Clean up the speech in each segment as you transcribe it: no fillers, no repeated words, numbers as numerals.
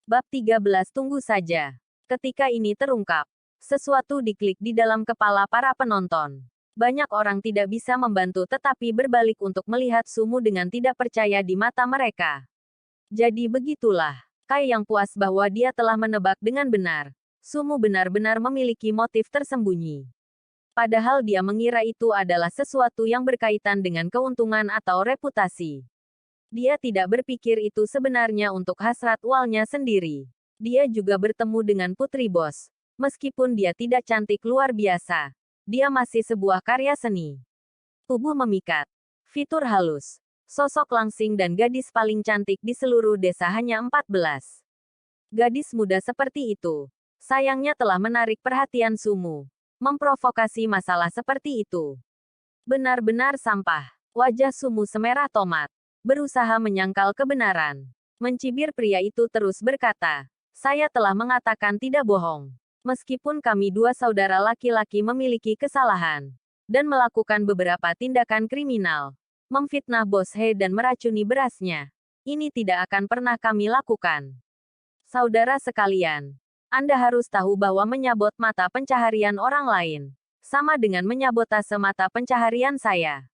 Bab 13 Tunggu saja. Ketika ini terungkap, sesuatu diklik di dalam kepala para penonton. Banyak orang tidak bisa membantu tetapi berbalik untuk melihat Sumu dengan tidak percaya di mata mereka. Jadi begitulah, Kai yang puas bahwa dia telah menebak dengan benar. Sumu benar-benar memiliki motif tersembunyi. Padahal dia mengira itu adalah sesuatu yang berkaitan dengan keuntungan atau reputasi. Dia tidak berpikir itu sebenarnya untuk hasrat ualnya sendiri. Dia juga bertemu dengan Putri Bos. Meskipun dia tidak cantik luar biasa, dia masih sebuah karya seni. Tubuh memikat, fitur halus, sosok langsing dan gadis paling cantik di seluruh desa hanya 14. Gadis muda seperti itu, sayangnya telah menarik perhatian Sumu. Memprovokasi masalah seperti itu. Benar-benar sampah. Wajah Sumu semerah tomat. Berusaha menyangkal kebenaran. Mencibir pria itu terus berkata, saya telah mengatakan tidak bohong. Meskipun kami dua saudara laki-laki memiliki kesalahan. Dan melakukan beberapa tindakan kriminal. Memfitnah Bos He dan meracuni berasnya. Ini tidak akan pernah kami lakukan. Saudara sekalian. Anda harus tahu bahwa menyabot mata pencaharian orang lain. Sama dengan menyabotase mata pencaharian saya.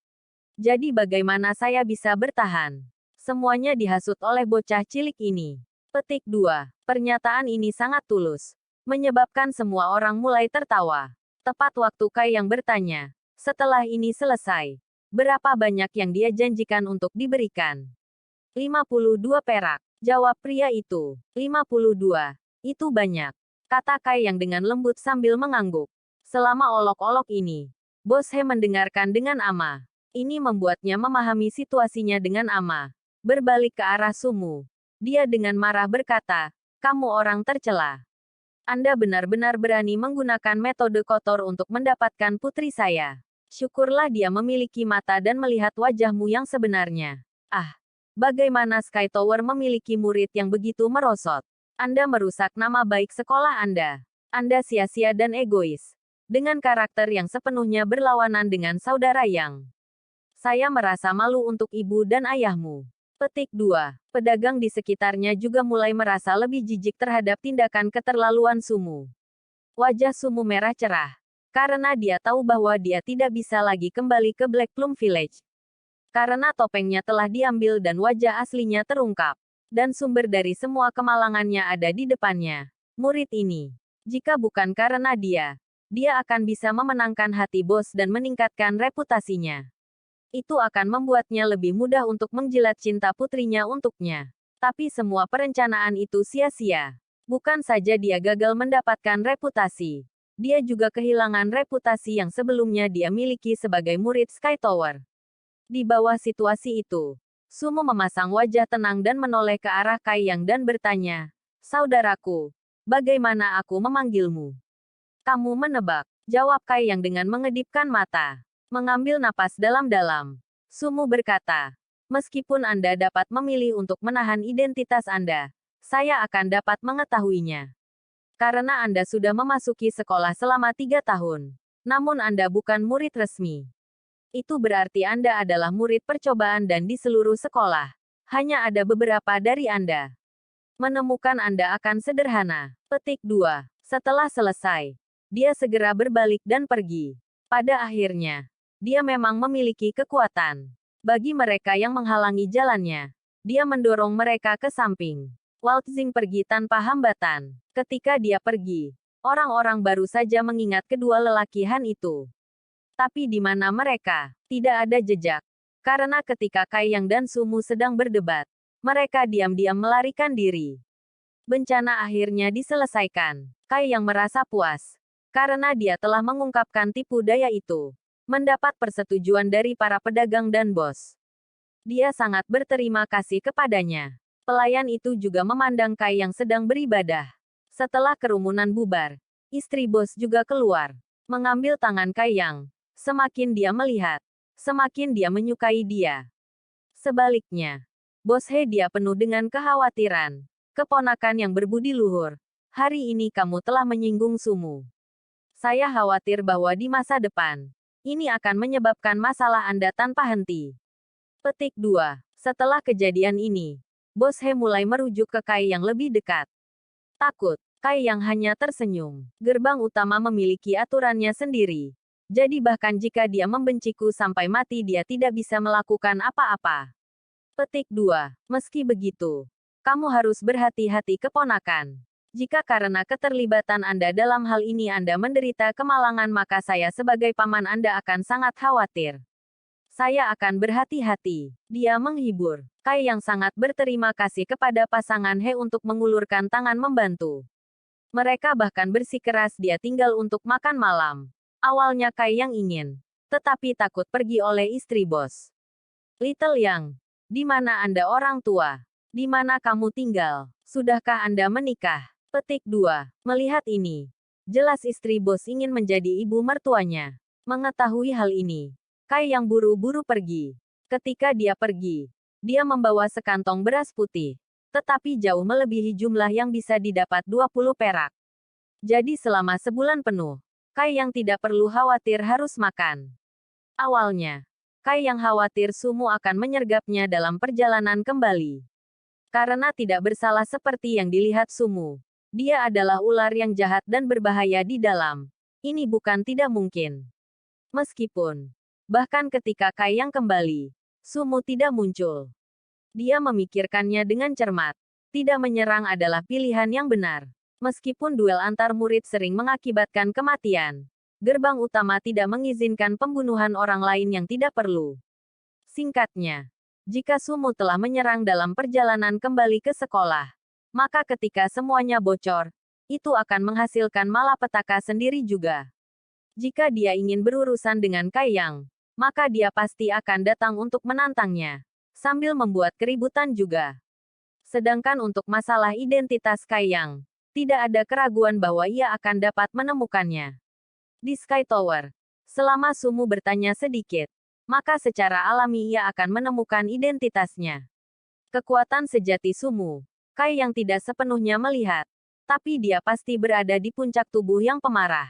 Jadi bagaimana saya bisa bertahan? Semuanya dihasut oleh bocah cilik ini. Petik 2. Pernyataan ini sangat tulus. Menyebabkan semua orang mulai tertawa. Tepat waktu Kai yang bertanya. Setelah ini selesai. Berapa banyak yang dia janjikan untuk diberikan? 52 perak. Jawab pria itu. 52. Itu banyak. Kata Kai yang dengan lembut sambil mengangguk. Selama olok-olok ini, Bos He mendengarkan dengan amah. Ini membuatnya memahami situasinya dengan amah. Berbalik ke arah Sumu. Dia dengan marah berkata, kamu orang tercela. Anda benar-benar berani menggunakan metode kotor untuk mendapatkan putri saya. Syukurlah dia memiliki mata dan melihat wajahmu yang sebenarnya. Ah, bagaimana Sky Tower memiliki murid yang begitu merosot? Anda merusak nama baik sekolah Anda. Anda sia-sia dan egois. Dengan karakter yang sepenuhnya berlawanan dengan saudara yang saya merasa malu untuk ibu dan ayahmu. Petik 2. Pedagang di sekitarnya juga mulai merasa lebih jijik terhadap tindakan keterlaluan Sumu. Wajah Sumu merah cerah. Karena dia tahu bahwa dia tidak bisa lagi kembali ke Black Plum Village. Karena topengnya telah diambil dan wajah aslinya terungkap. Dan sumber dari semua kemalangannya ada di depannya. Murid ini. Jika bukan karena dia akan bisa memenangkan hati bos dan meningkatkan reputasinya. Itu akan membuatnya lebih mudah untuk menjilat cinta putrinya untuknya. Tapi semua perencanaan itu sia-sia. Bukan saja dia gagal mendapatkan reputasi. Dia juga kehilangan reputasi yang sebelumnya dia miliki sebagai murid Sky Tower. Di bawah situasi itu, Sumu memasang wajah tenang dan menoleh ke arah Kai Yang dan bertanya, saudaraku, bagaimana aku memanggilmu? Kamu menebak, jawab Kai Yang dengan mengedipkan mata. Mengambil napas dalam-dalam. Sumu berkata, meskipun Anda dapat memilih untuk menahan identitas Anda, saya akan dapat mengetahuinya. Karena Anda sudah memasuki sekolah selama 3 tahun. Namun Anda bukan murid resmi. Itu berarti Anda adalah murid percobaan dan di seluruh sekolah. Hanya ada beberapa dari Anda. Menemukan Anda akan sederhana. Petik 2. Setelah selesai, dia segera berbalik dan pergi. Pada akhirnya, dia memang memiliki kekuatan. Bagi mereka yang menghalangi jalannya, dia mendorong mereka ke samping. Waltzing pergi tanpa hambatan. Ketika dia pergi, orang-orang baru saja mengingat kedua lelaki Han itu. Tapi di mana mereka? Tidak ada jejak. Karena ketika Kai Yang dan Sumu sedang berdebat, mereka diam-diam melarikan diri. Bencana akhirnya diselesaikan. Kai Yang merasa puas. Karena dia telah mengungkapkan tipu daya itu. Mendapat persetujuan dari para pedagang dan bos. Dia sangat berterima kasih kepadanya. Pelayan itu juga memandang Kai Yang sedang beribadah. Setelah kerumunan bubar, istri bos juga keluar. Mengambil tangan Kai Yang. Semakin dia melihat, semakin dia menyukai dia. Sebaliknya, Bos He dia penuh dengan kekhawatiran. Keponakan yang berbudi luhur. Hari ini kamu telah menyinggung Sumu. Saya khawatir bahwa di masa depan, ini akan menyebabkan masalah Anda tanpa henti. Petik 2. Setelah kejadian ini, Bos He mulai merujuk ke Kai yang lebih dekat. Takut. Kai Yang hanya tersenyum. Gerbang utama memiliki aturannya sendiri. Jadi bahkan jika dia membenciku sampai mati dia tidak bisa melakukan apa-apa. Petik 2. Meski begitu, kamu harus berhati-hati keponakan. Jika karena keterlibatan Anda dalam hal ini Anda menderita kemalangan maka saya sebagai paman Anda akan sangat khawatir. Saya akan berhati-hati. Dia menghibur. Kai yang sangat berterima kasih kepada pasangan He untuk mengulurkan tangan membantu. Mereka bahkan bersikeras dia tinggal untuk makan malam. Awalnya Kai yang ingin, tetapi takut pergi oleh istri bos. Little Yang, di mana Anda orang tua? Di mana kamu tinggal? Sudahkah Anda menikah? Petik 2. Melihat ini, jelas istri bos ingin menjadi ibu mertuanya. Mengetahui hal ini, Kai yang buru-buru pergi. Ketika dia pergi, dia membawa sekantong beras putih. Tetapi jauh melebihi jumlah yang bisa didapat 20 perak. Jadi selama sebulan penuh, Kai yang tidak perlu khawatir harus makan. Awalnya, Kai yang khawatir Sumu akan menyergapnya dalam perjalanan kembali. Karena tidak bersalah seperti yang dilihat Sumu. Dia adalah ular yang jahat dan berbahaya di dalam. Ini bukan tidak mungkin. Meskipun, bahkan ketika Kai yang kembali, Sumu tidak muncul. Dia memikirkannya dengan cermat. Tidak menyerang adalah pilihan yang benar. Meskipun duel antar murid sering mengakibatkan kematian, gerbang utama tidak mengizinkan pembunuhan orang lain yang tidak perlu. Singkatnya, jika Sumu telah menyerang dalam perjalanan kembali ke sekolah, maka ketika semuanya bocor, itu akan menghasilkan malapetaka sendiri juga. Jika dia ingin berurusan dengan Kai Yang, maka dia pasti akan datang untuk menantangnya. Sambil membuat keributan juga. Sedangkan untuk masalah identitas Kai Yang, tidak ada keraguan bahwa ia akan dapat menemukannya. Di Sky Tower, selama Sumu bertanya sedikit, maka secara alami ia akan menemukan identitasnya. Kekuatan sejati Sumu, Kai Yang tidak sepenuhnya melihat, tapi dia pasti berada di puncak tubuh yang pemarah.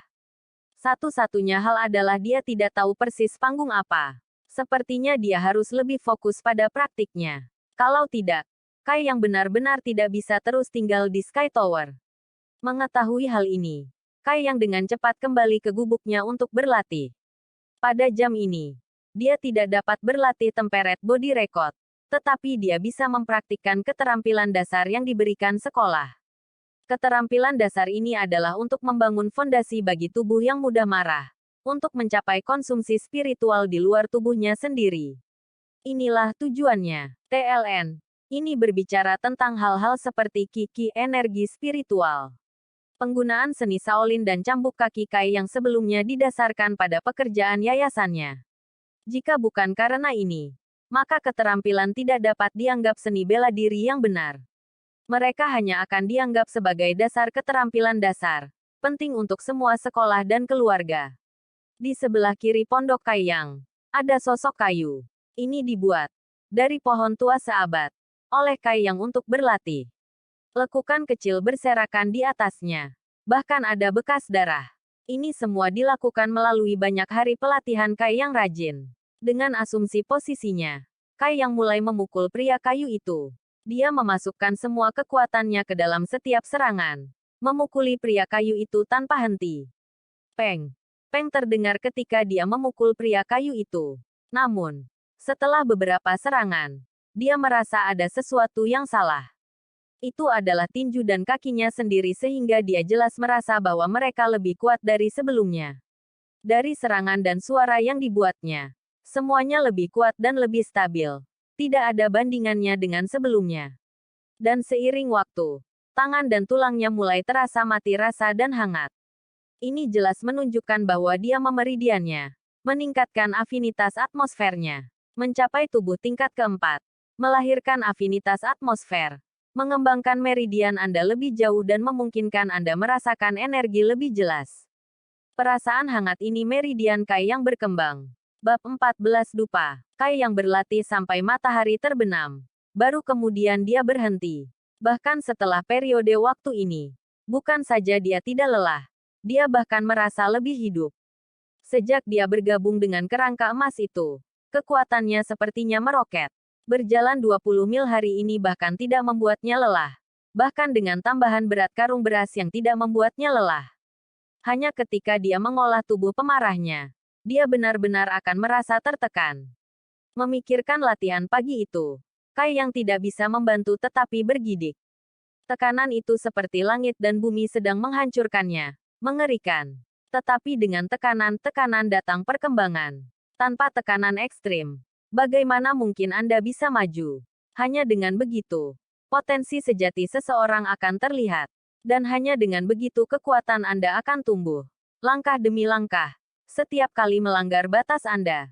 Satu-satunya hal adalah dia tidak tahu persis panggung apa. Sepertinya dia harus lebih fokus pada praktiknya. Kalau tidak, Kai yang benar-benar tidak bisa terus tinggal di Sky Tower. Mengetahui hal ini, Kai yang dengan cepat kembali ke gubuknya untuk berlatih. Pada jam ini, dia tidak dapat berlatih temperet body record, tetapi dia bisa mempraktikkan keterampilan dasar yang diberikan sekolah. Keterampilan dasar ini adalah untuk membangun fondasi bagi tubuh yang mudah marah. Untuk mencapai konsumsi spiritual di luar tubuhnya sendiri. Inilah tujuannya. TLN. Ini berbicara tentang hal-hal seperti Qi energi spiritual. Penggunaan seni Shaolin dan cambuk kaki Kai yang sebelumnya didasarkan pada pekerjaan yayasannya. Jika bukan karena ini, maka keterampilan tidak dapat dianggap seni bela diri yang benar. Mereka hanya akan dianggap sebagai dasar keterampilan dasar, penting untuk semua sekolah dan keluarga. Di sebelah kiri pondok Kai Yang, ada sosok kayu. Ini dibuat dari pohon tua seabad oleh Kai Yang untuk berlatih. Lekukan kecil berserakan di atasnya. Bahkan ada bekas darah. Ini semua dilakukan melalui banyak hari pelatihan Kai Yang rajin. Dengan asumsi posisinya, Kai Yang mulai memukul pria kayu itu. Dia memasukkan semua kekuatannya ke dalam setiap serangan. Memukuli pria kayu itu tanpa henti. Peng! Peng terdengar ketika dia memukul pria kayu itu. Namun, setelah beberapa serangan, dia merasa ada sesuatu yang salah. Itu adalah tinju dan kakinya sendiri sehingga dia jelas merasa bahwa mereka lebih kuat dari sebelumnya. Dari serangan dan suara yang dibuatnya, semuanya lebih kuat dan lebih stabil. Tidak ada bandingannya dengan sebelumnya. Dan seiring waktu, tangan dan tulangnya mulai terasa mati rasa dan hangat. Ini jelas menunjukkan bahwa dia memeridiannya, meningkatkan afinitas atmosfernya, mencapai tubuh tingkat keempat, melahirkan afinitas atmosfer, mengembangkan meridian Anda lebih jauh dan memungkinkan Anda merasakan energi lebih jelas. Perasaan hangat ini meridian Kai yang berkembang. Bab 14 Dupa. Kai yang berlatih sampai matahari terbenam. Baru kemudian dia berhenti. Bahkan setelah periode waktu ini, bukan saja dia tidak lelah, dia bahkan merasa lebih hidup. Sejak dia bergabung dengan kerangka emas itu, kekuatannya sepertinya meroket. Berjalan 20 mil hari ini bahkan tidak membuatnya lelah. bahkan dengan tambahan berat karung beras yang tidak membuatnya lelah. Hanya ketika dia mengolah tubuh pemarahnya, dia benar-benar akan merasa tertekan. Memikirkan latihan pagi itu, Kai yang tidak bisa membantu tetapi bergidik. Tekanan itu seperti langit dan bumi sedang menghancurkannya. Mengerikan. Tetapi dengan tekanan-tekanan datang perkembangan. Tanpa tekanan ekstrim, bagaimana mungkin Anda bisa maju? Hanya dengan begitu, potensi sejati seseorang akan terlihat. Dan hanya dengan begitu kekuatan Anda akan tumbuh. Langkah demi langkah. Setiap kali melanggar batas Anda.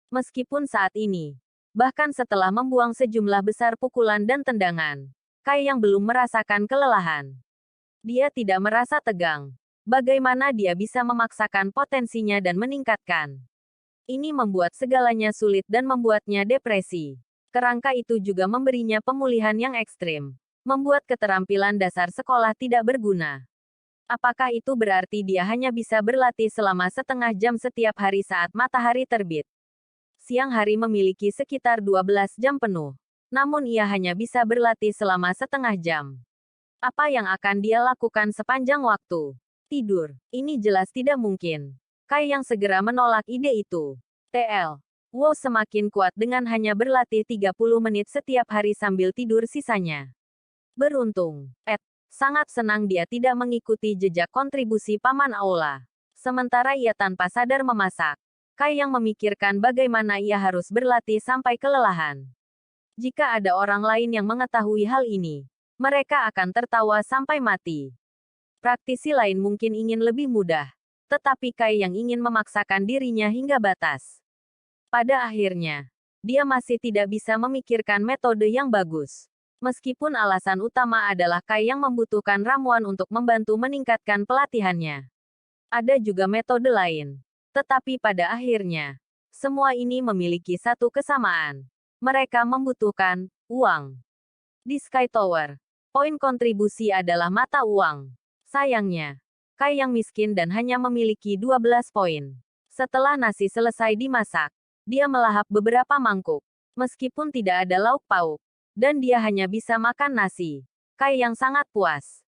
Meskipun saat ini, bahkan setelah membuang sejumlah besar pukulan dan tendangan, Kai yang belum merasakan kelelahan. Dia tidak merasa tegang. Bagaimana dia bisa memaksakan potensinya dan meningkatkan? Ini membuat segalanya sulit dan membuatnya depresi. Kerangka itu juga memberinya pemulihan yang ekstrim. Membuat keterampilan dasar sekolah tidak berguna. Apakah itu berarti dia hanya bisa berlatih selama setengah jam setiap hari saat matahari terbit? Siang hari memiliki sekitar 12 jam penuh. Namun ia hanya bisa berlatih selama setengah jam. Apa yang akan dia lakukan sepanjang waktu? Tidur. Ini jelas tidak mungkin. Kai yang segera menolak ide itu. TL. Wow semakin kuat dengan hanya berlatih 30 menit setiap hari sambil tidur sisanya. Beruntung. Sangat senang dia tidak mengikuti jejak kontribusi Paman Aula. Sementara ia tanpa sadar memasak. Kai yang memikirkan bagaimana ia harus berlatih sampai kelelahan. Jika ada orang lain yang mengetahui hal ini, mereka akan tertawa sampai mati. Praktisi lain mungkin ingin lebih mudah, tetapi Kai yang ingin memaksakan dirinya hingga batas. Pada akhirnya, dia masih tidak bisa memikirkan metode yang bagus. Meskipun alasan utama adalah Kai yang membutuhkan ramuan untuk membantu meningkatkan pelatihannya. Ada juga metode lain. Tetapi pada akhirnya, semua ini memiliki satu kesamaan. Mereka membutuhkan uang. Di Sky Tower, poin kontribusi adalah mata uang. Sayangnya, Kai yang miskin dan hanya memiliki 12 poin. Setelah nasi selesai dimasak, dia melahap beberapa mangkuk. Meskipun tidak ada lauk pauk, dan dia hanya bisa makan nasi. Kai yang sangat puas.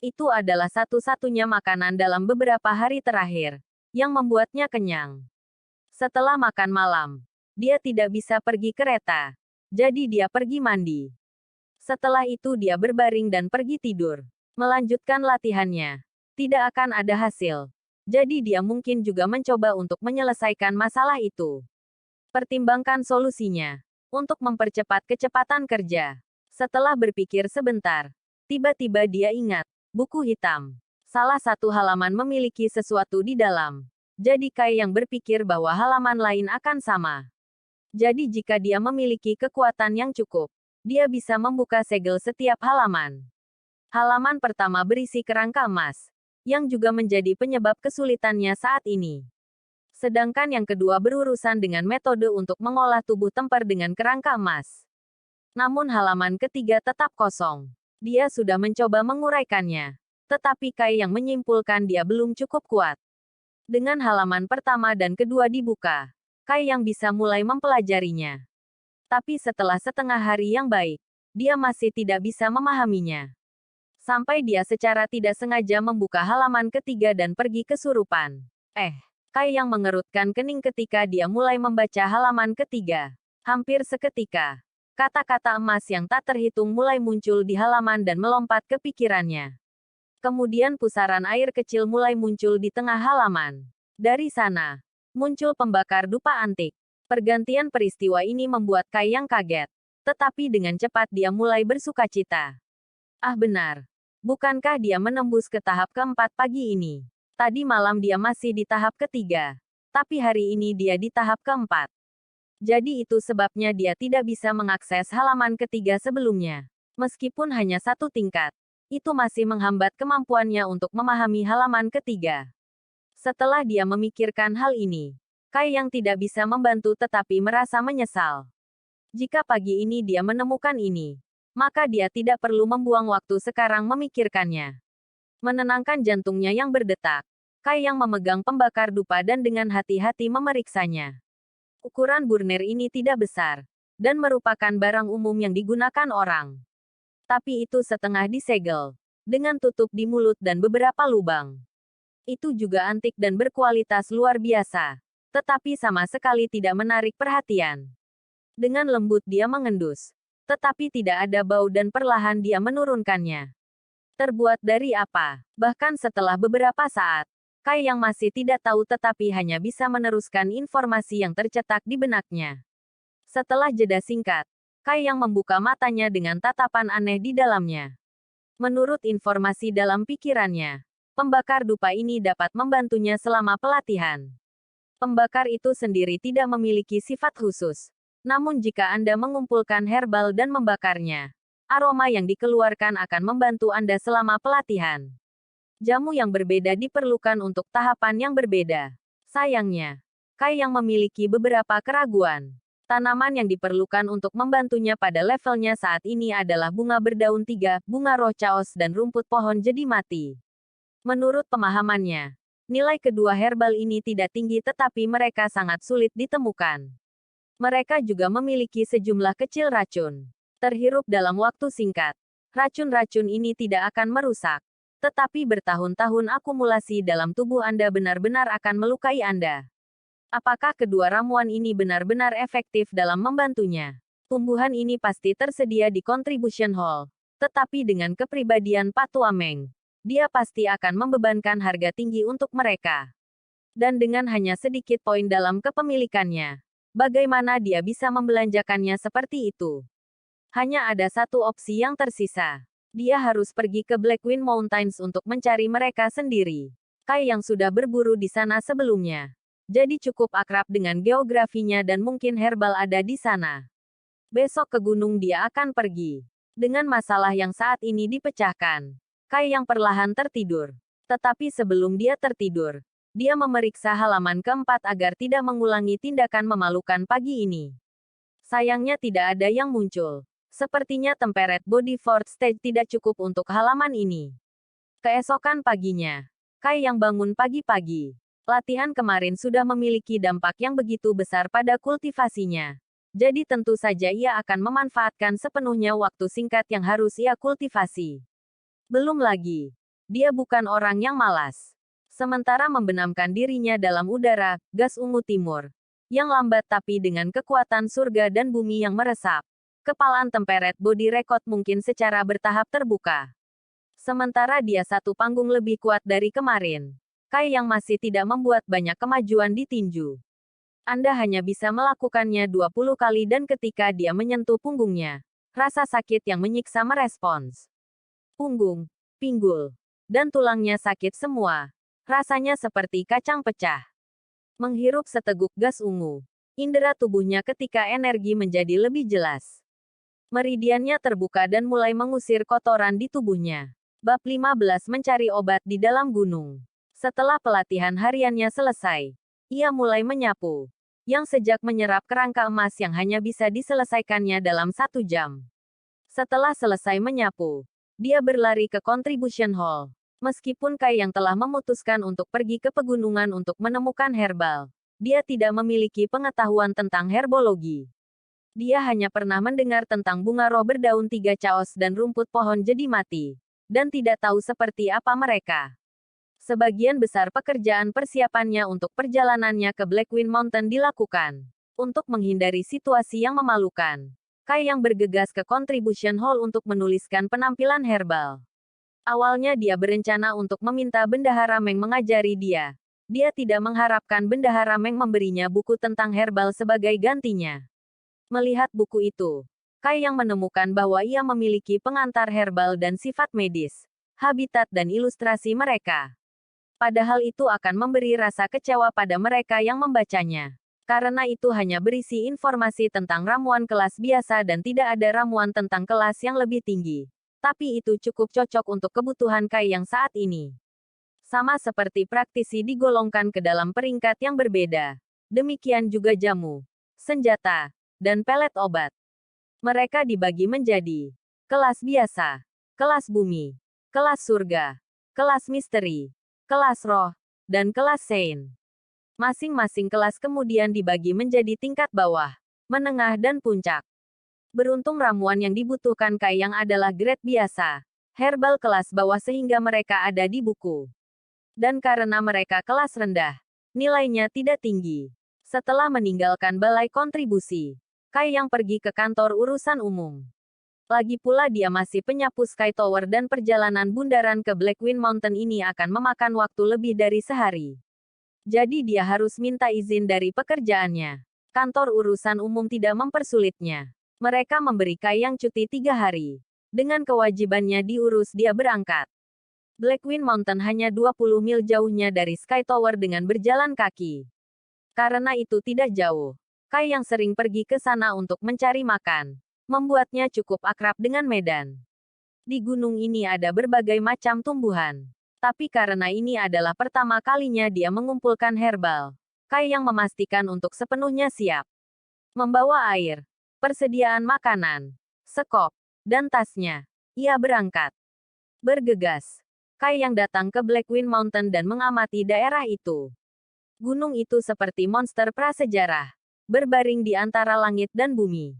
Itu adalah satu-satunya makanan dalam beberapa hari terakhir, yang membuatnya kenyang. Setelah makan malam, dia tidak bisa pergi kereta. Jadi dia pergi mandi. Setelah itu dia berbaring dan pergi tidur. Melanjutkan latihannya. Tidak akan ada hasil. Jadi dia mungkin juga mencoba untuk menyelesaikan masalah itu. Pertimbangkan solusinya. Untuk mempercepat kecepatan kerja. Setelah berpikir sebentar, tiba-tiba dia ingat. Buku hitam. Salah satu halaman memiliki sesuatu di dalam. Jadi Kai yang berpikir bahwa halaman lain akan sama. Jadi jika dia memiliki kekuatan yang cukup, dia bisa membuka segel setiap halaman. Halaman pertama berisi kerangka emas, yang juga menjadi penyebab kesulitannya saat ini. Sedangkan yang kedua berurusan dengan metode untuk mengolah tubuh tempar dengan kerangka emas. Namun halaman ketiga tetap kosong. Dia sudah mencoba menguraikannya. Tetapi Kai yang menyimpulkan dia belum cukup kuat. Dengan halaman pertama dan kedua dibuka, Kai yang bisa mulai mempelajarinya. Tapi setelah setengah hari yang baik, dia masih tidak bisa memahaminya. Sampai dia secara tidak sengaja membuka halaman ketiga dan pergi kesurupan. Kai yang mengerutkan kening ketika dia mulai membaca halaman ketiga. Hampir seketika, kata-kata emas yang tak terhitung mulai muncul di halaman dan melompat ke pikirannya. Kemudian pusaran air kecil mulai muncul di tengah halaman. Dari sana, muncul pembakar dupa antik. Pergantian peristiwa ini membuat Kai yang kaget. Tetapi dengan cepat dia mulai bersukacita. Ah benar. Bukankah dia menembus ke tahap keempat pagi ini? Tadi malam dia masih di tahap ketiga. Tapi hari ini dia di tahap keempat. Jadi itu sebabnya dia tidak bisa mengakses halaman ketiga sebelumnya. Meskipun hanya satu tingkat, itu masih menghambat kemampuannya untuk memahami halaman ketiga. Setelah dia memikirkan hal ini, Kai yang tidak bisa membantu tetapi merasa menyesal. Jika pagi ini dia menemukan ini, maka dia tidak perlu membuang waktu sekarang memikirkannya. Menenangkan jantungnya yang berdetak, Kai yang memegang pembakar dupa dan dengan hati-hati memeriksanya. Ukuran burner ini tidak besar, dan merupakan barang umum yang digunakan orang. Tapi itu setengah disegel, dengan tutup di mulut dan beberapa lubang. Itu juga antik dan berkualitas luar biasa, tetapi sama sekali tidak menarik perhatian. Dengan lembut dia mengendus, tetapi tidak ada bau dan perlahan dia menurunkannya. Terbuat dari apa? Bahkan setelah beberapa saat, Kai yang masih tidak tahu tetapi hanya bisa meneruskan informasi yang tercetak di benaknya. Setelah jeda singkat, Kai yang membuka matanya dengan tatapan aneh di dalamnya. Menurut informasi dalam pikirannya, pembakar dupa ini dapat membantunya selama pelatihan. Pembakar itu sendiri tidak memiliki sifat khusus. Namun jika Anda mengumpulkan herbal dan membakarnya, aroma yang dikeluarkan akan membantu Anda selama pelatihan. Jamu yang berbeda diperlukan untuk tahapan yang berbeda. Sayangnya, Kai yang memiliki beberapa keraguan. Tanaman yang diperlukan untuk membantunya pada levelnya saat ini adalah bunga berdaun 3, bunga roh chaos dan rumput pohon jadi mati. Menurut pemahamannya, nilai kedua herbal ini tidak tinggi tetapi mereka sangat sulit ditemukan. Mereka juga memiliki sejumlah kecil racun. Terhirup dalam waktu singkat. Racun-racun ini tidak akan merusak. Tetapi bertahun-tahun akumulasi dalam tubuh Anda benar-benar akan melukai Anda. Apakah kedua ramuan ini benar-benar efektif dalam membantunya? Tumbuhan ini pasti tersedia di Contribution Hall. Tetapi dengan kepribadian Pak Tuameng, dia pasti akan membebankan harga tinggi untuk mereka. Dan dengan hanya sedikit poin dalam kepemilikannya, bagaimana dia bisa membelanjakannya seperti itu? Hanya ada satu opsi yang tersisa. Dia harus pergi ke Blackwind Mountains untuk mencari mereka sendiri. Kai yang sudah berburu di sana sebelumnya, jadi cukup akrab dengan geografinya dan mungkin herbal ada di sana. Besok ke gunung dia akan pergi. Dengan masalah yang saat ini dipecahkan, Kai yang perlahan tertidur. Tetapi sebelum dia tertidur, dia memeriksa halaman keempat agar tidak mengulangi tindakan memalukan pagi ini. Sayangnya tidak ada yang muncul. Sepertinya Temperate Body Fourth Stage tidak cukup untuk halaman ini. Keesokan paginya, Kai yang bangun pagi-pagi. Latihan kemarin sudah memiliki dampak yang begitu besar pada kultivasinya. Jadi tentu saja ia akan memanfaatkan sepenuhnya waktu singkat yang harus ia kultivasi. Belum lagi, dia bukan orang yang malas. Sementara membenamkan dirinya dalam udara, gas ungu timur, yang lambat tapi dengan kekuatan surga dan bumi yang meresap. Kepalaan Temperate Body Record mungkin secara bertahap terbuka. Sementara dia satu panggung lebih kuat dari kemarin. Kai yang masih tidak membuat banyak kemajuan di tinju. Anda hanya bisa melakukannya 20 kali dan ketika dia menyentuh punggungnya, rasa sakit yang menyiksa merespons. Punggung, pinggul, dan tulangnya sakit semua. Rasanya seperti kacang pecah. Menghirup seteguk gas ungu. Indera tubuhnya ketika energi menjadi lebih jelas. Meridiannya terbuka dan mulai mengusir kotoran di tubuhnya. Bab 15 mencari obat di dalam gunung. Setelah pelatihan hariannya selesai, ia mulai menyapu, yang sejak menyerap kerangka emas yang hanya bisa diselesaikannya dalam 1 jam. Setelah selesai menyapu, dia berlari ke Contribution Hall. Meskipun Kai yang telah memutuskan untuk pergi ke pegunungan untuk menemukan herbal, dia tidak memiliki pengetahuan tentang herbologi. Dia hanya pernah mendengar tentang bunga roh berdaun 3 chaos dan rumput pohon jadi mati, dan tidak tahu seperti apa mereka. Sebagian besar pekerjaan persiapannya untuk perjalanannya ke Blackwind Mountain dilakukan. Untuk menghindari situasi yang memalukan, Kai yang bergegas ke Contribution Hall untuk menuliskan penampilan herbal. Awalnya dia berencana untuk meminta Bendahara Meng mengajari dia. Dia tidak mengharapkan Bendahara Meng memberinya buku tentang herbal sebagai gantinya. Melihat buku itu, Kai yang menemukan bahwa ia memiliki pengantar herbal dan sifat medis, habitat dan ilustrasi mereka. Padahal itu akan memberi rasa kecewa pada mereka yang membacanya. Karena itu hanya berisi informasi tentang ramuan kelas biasa dan tidak ada ramuan tentang kelas yang lebih tinggi. Tapi itu cukup cocok untuk kebutuhan Kai yang saat ini. Sama seperti praktisi digolongkan ke dalam peringkat yang berbeda. Demikian juga jamu, senjata, dan pelet obat. Mereka dibagi menjadi kelas biasa, kelas bumi, kelas surga, kelas misteri, kelas roh, dan kelas saint. Masing-masing kelas kemudian dibagi menjadi tingkat bawah, menengah dan puncak. Beruntung ramuan yang dibutuhkan Kai Yang adalah grade biasa, herbal kelas bawah sehingga mereka ada di buku. Dan karena mereka kelas rendah, nilainya tidak tinggi. Setelah meninggalkan balai kontribusi, Kai Yang pergi ke kantor urusan umum. Lagi pula dia masih penyapu Sky Tower dan perjalanan bundaran ke Blackwing Mountain ini akan memakan waktu lebih dari sehari. Jadi dia harus minta izin dari pekerjaannya. Kantor urusan umum tidak mempersulitnya. Mereka memberi Kai Yang cuti 3 hari. Dengan kewajibannya diurus dia berangkat. Blackwing Mountain hanya 20 mil jauhnya dari Sky Tower dengan berjalan kaki. Karena itu tidak jauh, Kai Yang sering pergi ke sana untuk mencari makan. Membuatnya cukup akrab dengan medan. Di gunung ini ada berbagai macam tumbuhan. Tapi karena ini adalah pertama kalinya dia mengumpulkan herbal, Kai Yang memastikan untuk sepenuhnya siap. Membawa air, persediaan makanan, sekop, dan tasnya. Ia berangkat. Bergegas, Kai Yang datang ke Blackwing Mountain dan mengamati daerah itu. Gunung itu seperti monster prasejarah, berbaring di antara langit dan bumi.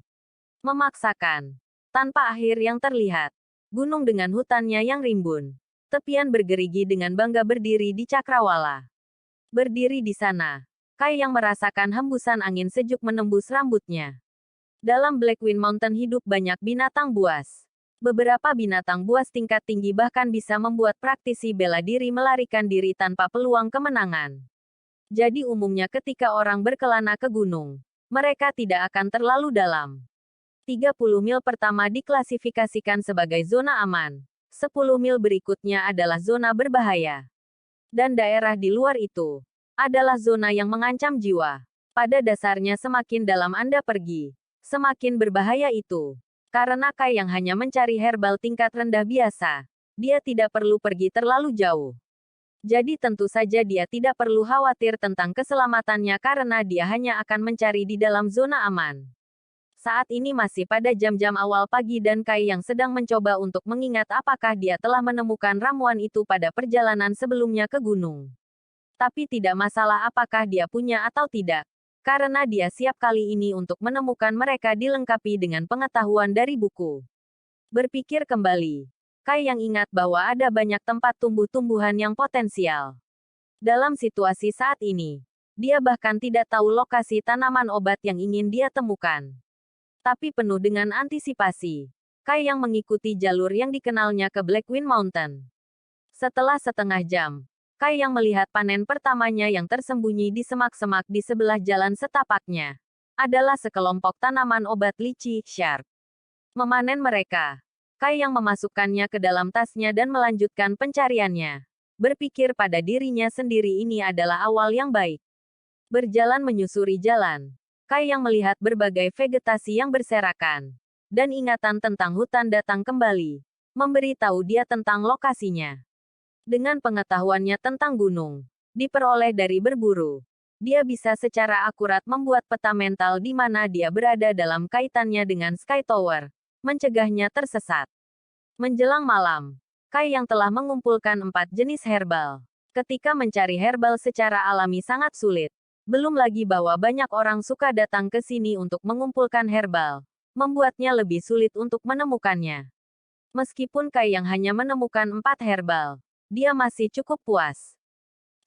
Memaksakan. Tanpa akhir yang terlihat. Gunung dengan hutannya yang rimbun. Tepian bergerigi dengan bangga berdiri di cakrawala. Berdiri di sana, Kai Yang merasakan hembusan angin sejuk menembus rambutnya. Dalam Blackwing Mountain hidup banyak binatang buas. Beberapa binatang buas tingkat tinggi bahkan bisa membuat praktisi bela diri melarikan diri tanpa peluang kemenangan. Jadi umumnya ketika orang berkelana ke gunung, mereka tidak akan terlalu dalam. 30 mil pertama diklasifikasikan sebagai zona aman. 10 mil berikutnya adalah zona berbahaya. Dan daerah di luar itu adalah zona yang mengancam jiwa. Pada dasarnya semakin dalam Anda pergi, semakin berbahaya itu. Karena Kai Yang hanya mencari herbal tingkat rendah biasa, dia tidak perlu pergi terlalu jauh. Jadi tentu saja dia tidak perlu khawatir tentang keselamatannya karena dia hanya akan mencari di dalam zona aman. Saat ini masih pada jam-jam awal pagi dan Kai Yang sedang mencoba untuk mengingat apakah dia telah menemukan ramuan itu pada perjalanan sebelumnya ke gunung. Tapi tidak masalah apakah dia punya atau tidak. Karena dia siap kali ini untuk menemukan mereka dilengkapi dengan pengetahuan dari buku. Berpikir kembali, Kai Yang ingat bahwa ada banyak tempat tumbuh-tumbuhan yang potensial. Dalam situasi saat ini, dia bahkan tidak tahu lokasi tanaman obat yang ingin dia temukan. Tapi penuh dengan antisipasi, Kai Yang mengikuti jalur yang dikenalnya ke Blackwing Mountain. Setelah setengah jam, Kai Yang melihat panen pertamanya yang tersembunyi di semak-semak di sebelah jalan setapaknya. Adalah sekelompok tanaman obat lici, sharp. Memanen mereka, Kai Yang memasukkannya ke dalam tasnya dan melanjutkan pencariannya. Berpikir pada dirinya sendiri ini adalah awal yang baik. Berjalan menyusuri jalan, Kai Yang melihat berbagai vegetasi yang berserakan. Dan ingatan tentang hutan datang kembali. Memberi tahu dia tentang lokasinya. Dengan pengetahuannya tentang gunung, diperoleh dari berburu, dia bisa secara akurat membuat peta mental di mana dia berada dalam kaitannya dengan Sky Tower, mencegahnya tersesat. Menjelang malam, Kai Yang telah mengumpulkan 4 jenis herbal. Ketika mencari herbal secara alami sangat sulit, belum lagi bahwa banyak orang suka datang ke sini untuk mengumpulkan herbal, membuatnya lebih sulit untuk menemukannya. Meskipun Kai Yang hanya menemukan 4 herbal, dia masih cukup puas.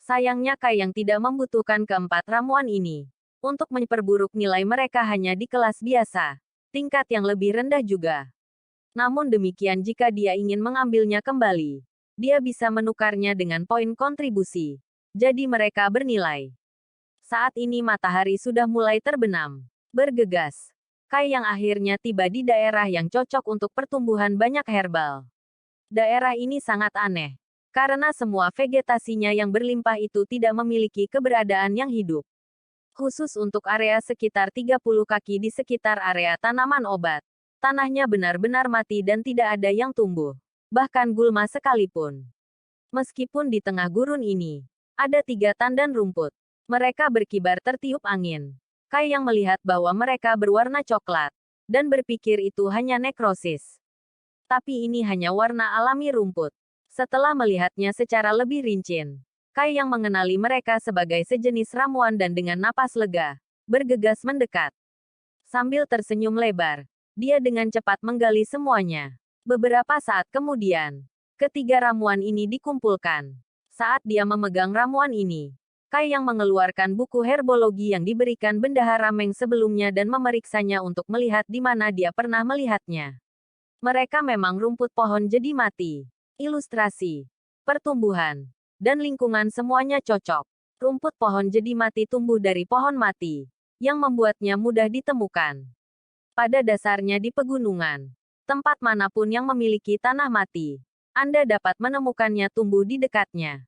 Sayangnya Kai Yang tidak membutuhkan keempat ramuan ini. Untuk memperburuk nilai mereka hanya di kelas biasa, tingkat yang lebih rendah juga. Namun demikian jika dia ingin mengambilnya kembali, dia bisa menukarnya dengan poin kontribusi. Jadi mereka bernilai. Saat ini matahari sudah mulai terbenam. Bergegas, Kai Yang akhirnya tiba di daerah yang cocok untuk pertumbuhan banyak herbal. Daerah ini sangat aneh, karena semua vegetasinya yang berlimpah itu tidak memiliki keberadaan yang hidup. Khusus untuk area sekitar 30 kaki di sekitar area tanaman obat, tanahnya benar-benar mati dan tidak ada yang tumbuh. Bahkan gulma sekalipun. Meskipun di tengah gurun ini, ada 3 tandan rumput. Mereka berkibar tertiup angin. Kai Yang melihat bahwa mereka berwarna coklat, dan berpikir itu hanya nekrosis. Tapi ini hanya warna alami rumput. Setelah melihatnya secara lebih rinci, Kai Yang mengenali mereka sebagai sejenis ramuan dan dengan napas lega, bergegas mendekat. Sambil tersenyum lebar, Dia dengan cepat menggali semuanya. Beberapa saat kemudian, ketiga ramuan ini dikumpulkan. Saat dia memegang ramuan ini, Kai yang mengeluarkan buku herbologi yang diberikan Bendahara Meng sebelumnya dan memeriksanya untuk melihat di mana dia pernah melihatnya. Mereka memang rumput pohon jadi mati. Ilustrasi, pertumbuhan, dan lingkungan semuanya cocok. Rumput pohon jadi mati tumbuh dari pohon mati, yang membuatnya mudah ditemukan. Pada dasarnya di pegunungan, tempat manapun yang memiliki tanah mati, Anda dapat menemukannya tumbuh di dekatnya.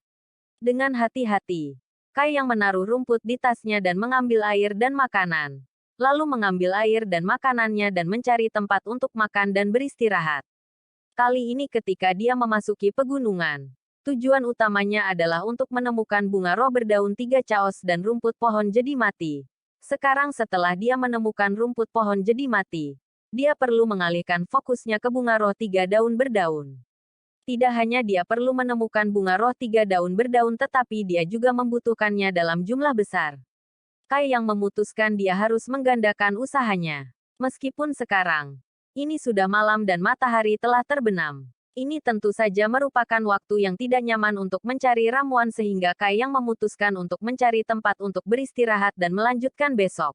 Dengan hati-hati, Kai yang menaruh rumput di tasnya dan mengambil air dan makanan. Lalu mengambil air dan makanannya dan mencari tempat untuk makan dan beristirahat. Kali ini ketika dia memasuki pegunungan, tujuan utamanya adalah untuk menemukan bunga roh berdaun 3 chaos dan rumput pohon jadi mati. Sekarang setelah dia menemukan rumput pohon jadi mati, dia perlu mengalihkan fokusnya ke bunga roh 3 daun berdaun. Tidak hanya dia perlu menemukan bunga roh 3 daun berdaun tetapi dia juga membutuhkannya dalam jumlah besar. Kai yang memutuskan dia harus menggandakan usahanya. Meskipun sekarang, ini sudah malam dan matahari telah terbenam. Ini tentu saja merupakan waktu yang tidak nyaman untuk mencari ramuan sehingga Kai yang memutuskan untuk mencari tempat untuk beristirahat dan melanjutkan besok.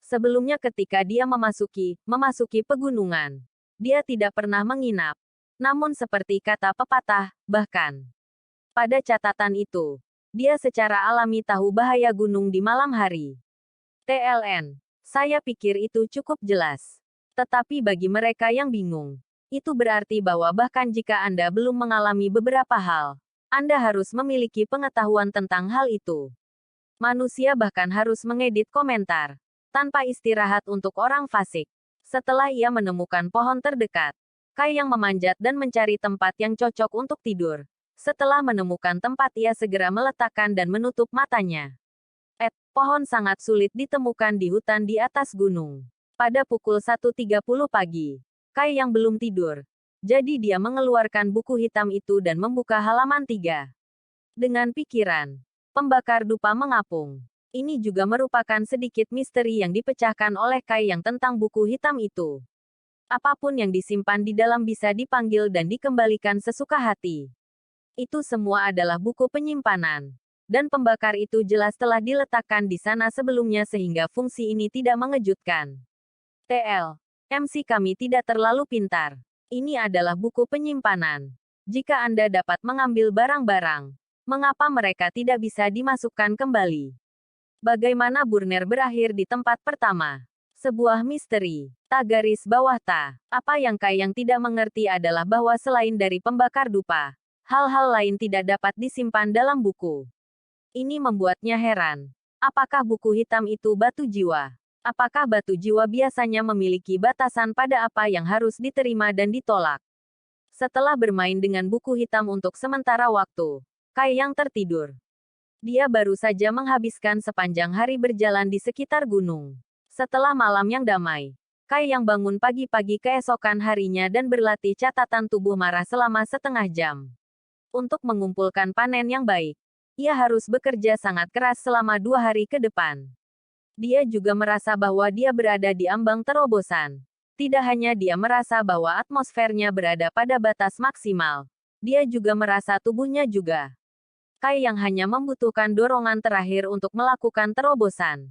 Sebelumnya ketika dia memasuki pegunungan, dia tidak pernah menginap. Namun seperti kata pepatah, bahkan pada catatan itu, dia secara alami tahu bahaya gunung di malam hari. TLN, saya pikir itu cukup jelas. Tetapi bagi mereka yang bingung, itu berarti bahwa bahkan jika Anda belum mengalami beberapa hal, Anda harus memiliki pengetahuan tentang hal itu. Manusia bahkan harus mengedit komentar, tanpa istirahat untuk orang fasik. Setelah ia menemukan pohon terdekat, Kai yang memanjat dan mencari tempat yang cocok untuk tidur. Setelah menemukan tempat ia segera meletakkan dan menutup matanya. Pohon sangat sulit ditemukan di hutan di atas gunung. Pada pukul 1.30 pagi, Kai yang belum tidur. Jadi dia mengeluarkan buku hitam itu dan membuka halaman 3. Dengan pikiran pembakar dupa mengapung. Ini juga merupakan sedikit misteri yang dipecahkan oleh Kai yang tentang buku hitam itu. Apapun yang disimpan di dalam bisa dipanggil dan dikembalikan sesuka hati. Itu semua adalah buku penyimpanan. Dan pembakar itu jelas telah diletakkan di sana sebelumnya sehingga fungsi ini tidak mengejutkan. MC kami tidak terlalu pintar. Ini adalah buku penyimpanan. Jika Anda dapat mengambil barang-barang, mengapa mereka tidak bisa dimasukkan kembali? Bagaimana Burner berakhir di tempat pertama? Sebuah misteri. Garis bawah ta. Apa yang Kai yang tidak mengerti adalah bahwa selain dari pembakar dupa, hal-hal lain tidak dapat disimpan dalam buku. Ini membuatnya heran. Apakah buku hitam itu batu jiwa? Apakah batu jiwa biasanya memiliki batasan pada apa yang harus diterima dan ditolak? Setelah bermain dengan buku hitam untuk sementara waktu, Kai yang tertidur. Dia baru saja menghabiskan sepanjang hari berjalan di sekitar gunung. Setelah malam yang damai, Kai yang bangun pagi-pagi keesokan harinya dan berlatih catatan tubuh marah selama setengah jam. Untuk mengumpulkan panen yang baik, ia harus bekerja sangat keras selama 2 hari ke depan. Dia juga merasa bahwa dia berada di ambang terobosan. Tidak hanya dia merasa bahwa atmosfernya berada pada batas maksimal, dia juga merasa tubuhnya juga. Kai yang hanya membutuhkan dorongan terakhir untuk melakukan terobosan.